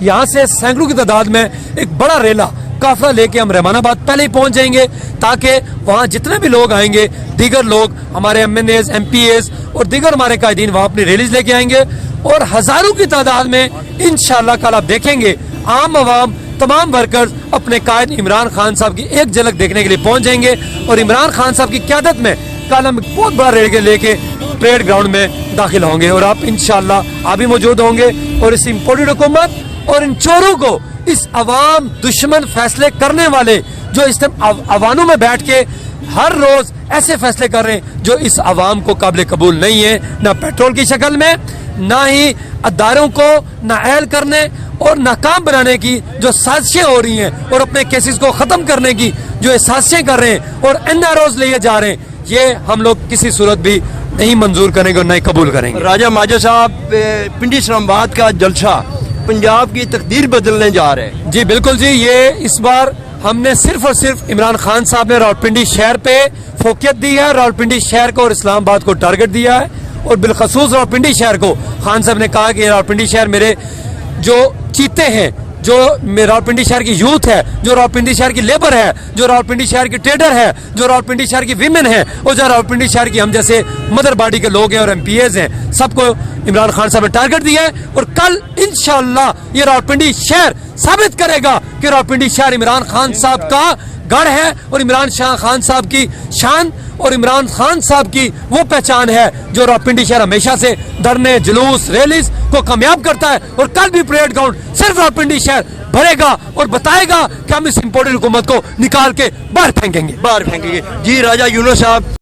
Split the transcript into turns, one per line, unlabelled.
यहाँ से सैकड़ों की तादाद में एक बड़ा रेला काफिला लेके हम रहमानाबाद पहले ही पहुंच जाएंगे, ताकि वहाँ जितने भी लोग आएंगे, दीगर लोग हमारे MNAs, MPAs और दीगर हमारे कायदीन वहाँ अपनी रैलीज लेके आएंगे और हजारों की तादाद में इंशाल्लाह कल आप देखेंगे आम आवाम तमाम वर्कर्स अपने कायद इमरान खान साहब की एक झलक देखने के लिए पहुंच जाएंगे और इमरान खान साहब की क़यादत में कल हम बहुत बड़ा रैली लेके परेड ग्राउंड में दाखिल होंगे और आप इंशाल्लाह आप भी मौजूद होंगे और इस इम्पोर्टेड हुकूमत और इन चोरों को, इस अवाम दुश्मन फैसले करने वाले जो इस अवानों में बैठ के हर रोज ऐसे फैसले कर रहे हैं जो इस अवाम को काबिल कबूल नहीं है, ना पेट्रोल की शक्ल में, ना ही अदारों को नाअहल करने और नाकाम बनाने की जो साजिशें हो रही हैं और अपने केसेस को खत्म करने की जो साजिशें कर रहे हैं और NROs लिए जा रहे हैं, ये हम लोग किसी सूरत भी नहीं मंजूर करेंगे और नहीं कबूल करेंगे।
राजा माजर साहब, पिंडी इस्लामाबाद का जलसा पंजाब की तकदीर बदलने जा रहे हैं।
जी बिल्कुल जी, ये इस बार हमने सिर्फ और सिर्फ इमरान खान साहब ने रावलपिंडी शहर पे फोकियत दी है, रावलपिंडी शहर को और इस्लामाबाद को टारगेट दिया है और बिलखसूस रावलपिंडी शहर को खान साहब ने कहा कि रावलपिंडी शहर मेरे जो चीते हैं, जो रावलपिंडी शहर की यूथ है, जो रावलपिंडी शहर की लेबर है, जो रावलपिंडी शहर की ट्रेडर है, जो रावलपिंडी शहर की विमेन है और जो रावलपिंडी शहर की हम जैसे मदर बॉडी के लोग हैं और MPAs हैं, सबको इमरान खान साहब ने टारगेट दिया है और कल इंशाल्लाह ये रावलपिंडी शहर साबित करेगा कि रावलपिंडी शहर इमरान खान साहब का गढ़ है और इमरान खान साहब की शान और इमरान खान साहब की वो पहचान है जो रावलपिंडी शहर हमेशा से धरने, जुलूस, रैलीज को कामयाब करता है और कल भी परेड ग्राउंड सिर्फ रावलपिंडी शहर भरेगा और बताएगा कि हम इस इम्पोर्टेड हुकूमत को निकाल के बाहर फेंकेंगे।
जी राजा यूनुस साहब।